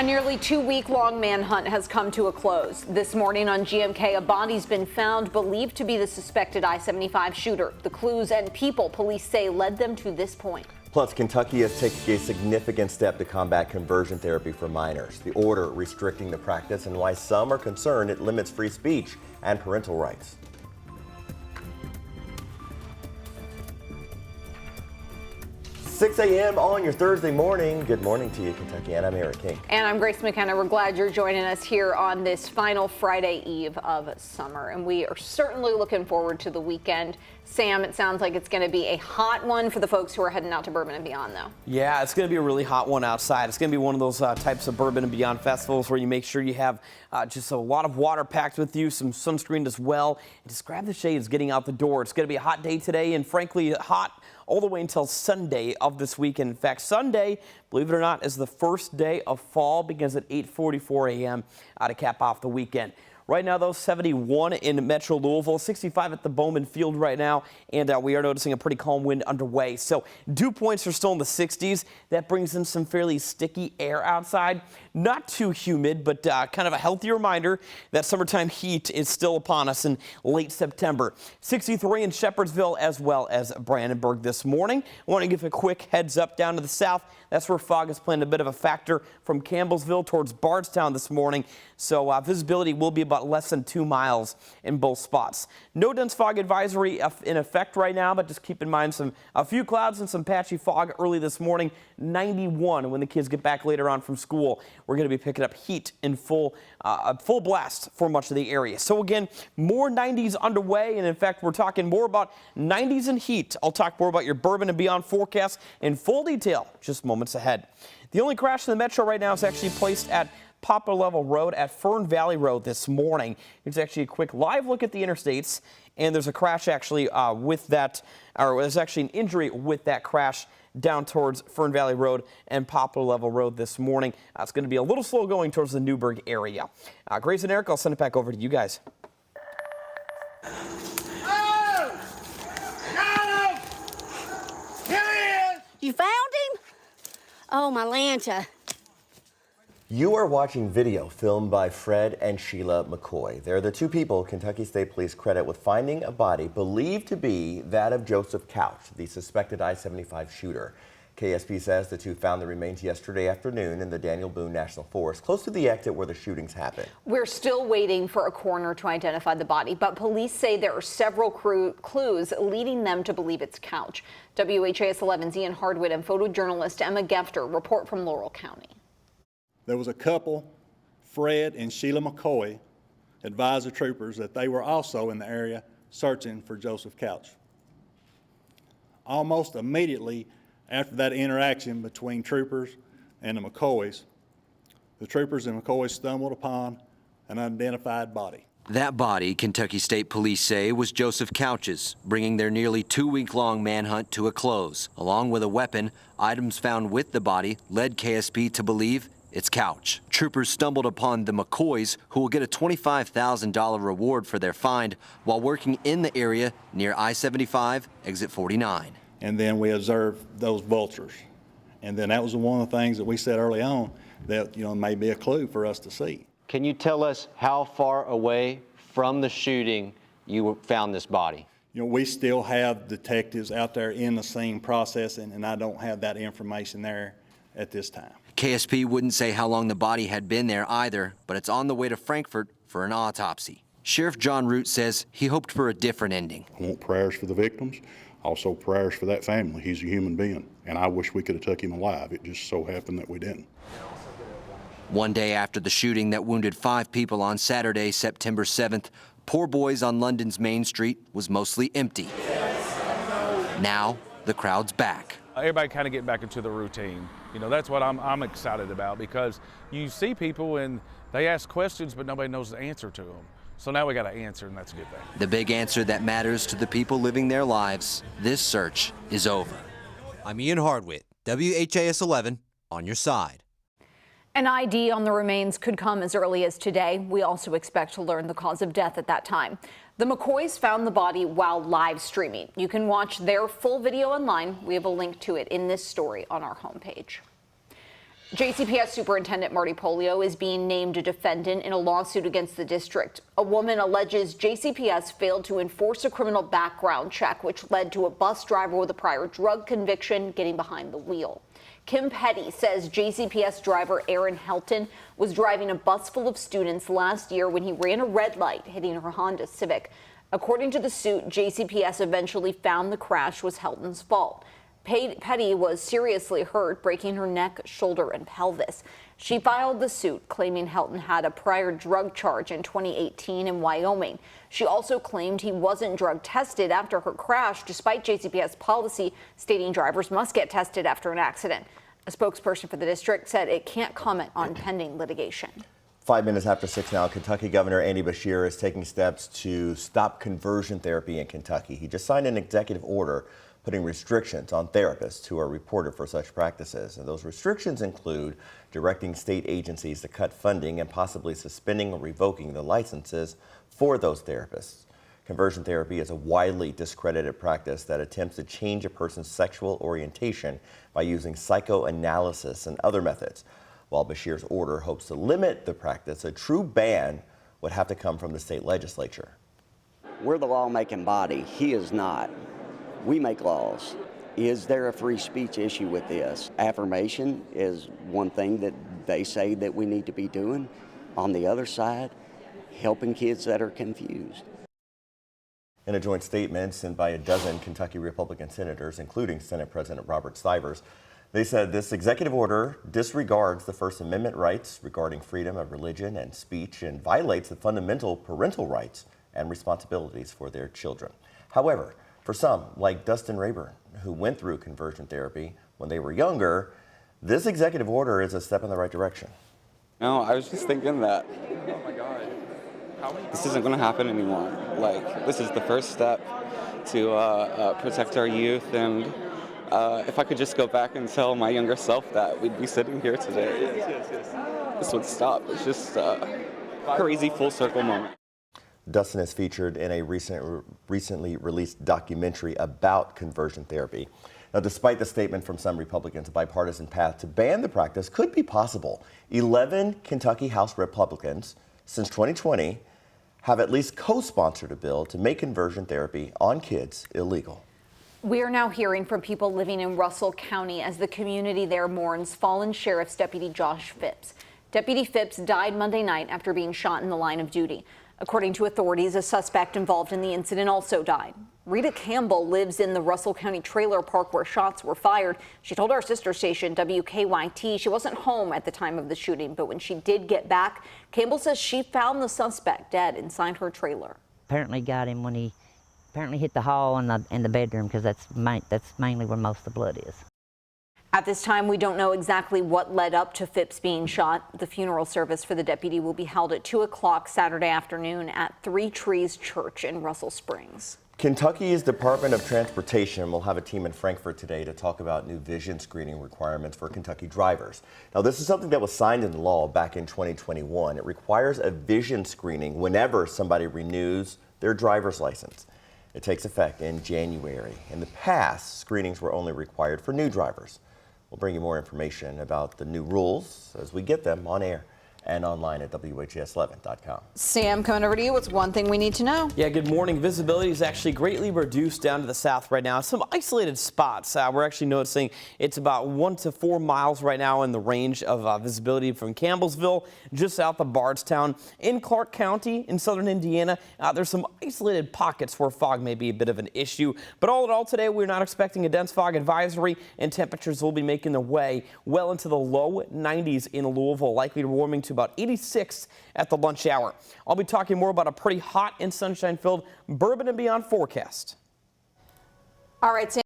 A nearly 2-week-long manhunt has come to a close. This morning on GMK, a body's been found believed to be the suspected I-75 shooter. The clues and people police say led them to this point. Plus, Kentucky is taking a significant step to combat conversion therapy for minors. The order restricting the practice and why some are concerned it limits free speech and parental rights. 6 a.m. on your Thursday morning. Good morning to you, Kentucky, and I'm Eric King. And I'm Grace McKenna. We're glad you're joining us here on this final Friday eve of summer. And we are certainly looking forward to the weekend. Sam, it sounds like it's going to be a hot one for the folks who are heading out to Bourbon and Beyond, though. Yeah, it's going to be a really hot one outside. It's going to be one of those types of Bourbon and Beyond festivals where you make sure you have just a lot of water packed with you, some sunscreen as well. And just grab the shades getting out the door. It's going to be a hot day today, and frankly, hot all the way until Sunday of this weekend. In fact, Sunday, believe it or not, is the first day of fall, begins at 8:44 a.m. To cap off the weekend. Right now, though, 71 in Metro Louisville, 65 at the Bowman Field right now, and we are noticing a pretty calm wind underway. So dew points are still in the 60s. That brings in some fairly sticky air outside. Not too humid, but kind of a healthy reminder that summertime heat is still upon us in late September. 63 in Shepherdsville as well as Brandenburg this morning. I want to give a quick heads up down to the south. That's where fog is playing a bit of a factor from Campbellsville towards Bardstown this morning. So visibility will be about less than 2 miles in both spots. No dense fog advisory in effect right now, but just keep in mind a few clouds and some patchy fog early this morning. 91 when the kids get back later on from school. We're going to be picking up heat in full blast for much of the area. So again, more 90s underway, and in fact, we're talking more about 90s and heat. I'll talk more about your Bourbon and Beyond forecast in full detail just moments ahead. The only crash in the metro right now is actually placed at Poplar Level Road at Fern Valley Road this morning. It's actually a quick live look at the interstates, and there's a crash actually with that, or there's actually an injury with that crash down towards Fern Valley Road and Poplar Level Road this morning. It's going to be a little slow going towards the Newburgh area. Grace and Eric, I'll send it back over to you guys. Oh! Got him! Here he is! You found him? Oh, my Lanta. You are watching video filmed by Fred and Sheila McCoy. They're the two people Kentucky State Police credit with finding a body believed to be that of Joseph Couch, the suspected I-75 shooter. KSP says the two found the remains yesterday afternoon in the Daniel Boone National Forest, close to the exit where the shootings happened. We're still waiting for a coroner to identify the body, but police say there are several clues leading them to believe it's Couch. WHAS 11's Ian Hardwick and photojournalist Emma Gefter report from Laurel County. There was a couple, Fred and Sheila McCoy, advised the troopers that they were also in the area searching for Joseph Couch. Almost immediately after that interaction between troopers and the McCoys, the troopers and McCoys stumbled upon an unidentified body. That body, Kentucky State Police say, was Joseph Couch's, bringing their nearly 2-week-long manhunt to a close. Along with a weapon, items found with the body led KSP to believe it's Couch. Troopers stumbled upon the McCoys, who will get a $25,000 reward for their find while working in the area near I-75, exit 49. And then we observed those vultures. And then that was one of the things that we said early on that, may be a clue for us to see. Can you tell us how far away from the shooting you found this body? We still have detectives out there in the scene processing, and I don't have that information there at this time. KSP wouldn't say how long the body had been there either, but it's on the way to Frankfort for an autopsy. Sheriff John Root says he hoped for a different ending. I want prayers for the victims, also prayers for that family. He's a human being, and I wish we could have took him alive. It just so happened that we didn't. One day after the shooting that wounded 5 people on Saturday, September 7th, Poor Boys on London's Main Street was mostly empty. Now, the crowd's back. Everybody kind of getting back into the routine. That's what I'm excited about, because you see people and they ask questions, but nobody knows the answer to them. So now we got to answer, and that's a good thing. The big answer that matters to the people living their lives: this search is over. I'm Ian Hardwick, WHAS 11, on your side. An ID on the remains could come as early as today. We also expect to learn the cause of death at that time. The McCoys found the body while live streaming. You can watch their full video online. We have a link to it in this story on our homepage. JCPS Superintendent Marty Polio is being named a defendant in a lawsuit against the district. A woman alleges JCPS failed to enforce a criminal background check, which led to a bus driver with a prior drug conviction getting behind the wheel. Kim Petty says JCPS driver Aaron Helton was driving a bus full of students last year when he ran a red light, hitting her Honda Civic. According to the suit, JCPS eventually found the crash was Helton's fault. Petty was seriously hurt, breaking her neck, shoulder, and pelvis. She filed the suit, claiming Helton had a prior drug charge in 2018 in Wyoming. She also claimed he wasn't drug tested after her crash, despite JCPS policy stating drivers must get tested after an accident. A spokesperson for the district said it can't comment on pending litigation. 5 minutes after 6 now, Kentucky Governor Andy Beshear is taking steps to stop conversion therapy in Kentucky. He just signed an executive order putting restrictions on therapists who are reported for such practices. And those restrictions include directing state agencies to cut funding and possibly suspending or revoking the licenses for those therapists. Conversion therapy is a widely discredited practice that attempts to change a person's sexual orientation by using psychoanalysis and other methods. While Beshear's order hopes to limit the practice, a true ban would have to come from the state legislature. We're the lawmaking body. He is not. We make laws. Is there a free speech issue with this? Affirmation is one thing that they say that we need to be doing. On the other side, helping kids that are confused. In a joint statement sent by a dozen Kentucky Republican senators, including Senate President Robert Stivers, they said this executive order disregards the First Amendment rights regarding freedom of religion and speech and violates the fundamental parental rights and responsibilities for their children. However, for some, like Dustin Rayburn, who went through conversion therapy when they were younger, this executive order is a step in the right direction. No, I was just thinking that this isn't going to happen anymore. Like, this is the first step to protect our youth, and if I could just go back and tell my younger self that, we'd be sitting here today. This would stop. It's just a crazy full circle moment. Dustin is featured in a recently released documentary about conversion therapy. Now, despite the statement from some Republicans, a bipartisan path to ban the practice could be possible. 11 Kentucky House Republicans since 2020 have at least co-sponsored a bill to make conversion therapy on kids illegal. We are now hearing from people living in Russell County as the community there mourns fallen Sheriff's Deputy Josh Phipps. Deputy Phipps died Monday night after being shot in the line of duty. According to authorities, a suspect involved in the incident also died. Rita Campbell lives in the Russell County trailer park where shots were fired. She told our sister station, WKYT, she wasn't home at the time of the shooting, but when she did get back, Campbell says she found the suspect dead inside her trailer. Apparently got him when he hit the hall and the bedroom, because that's mainly where most of the blood is. At this time, we don't know exactly what led up to Phipps being shot. The funeral service for the deputy will be held at 2 o'clock Saturday afternoon at Three Trees Church in Russell Springs. Kentucky's Department of Transportation will have a team in Frankfort today to talk about new vision screening requirements for Kentucky drivers. Now, this is something that was signed into law back in 2021. It requires a vision screening whenever somebody renews their driver's license. It takes effect in January. In the past, screenings were only required for new drivers. We'll bring you more information about the new rules as we get them on air and online at WHAS11.com. Sam, coming over to you. What's one thing we need to know? Yeah, good morning. Visibility is actually greatly reduced down to the south right now. Some isolated spots. We're actually noticing it's about 1 to 4 miles right now in the range of visibility from Campbellsville, just south of Bardstown. In Clark County, in southern Indiana, there's some isolated pockets where fog may be a bit of an issue. But all in all, today we're not expecting a dense fog advisory, and temperatures will be making their way well into the low 90s in Louisville, likely warming to about 86 at the lunch hour. I'll be talking more about a pretty hot and sunshine-filled Bourbon and Beyond forecast. All right, Sam.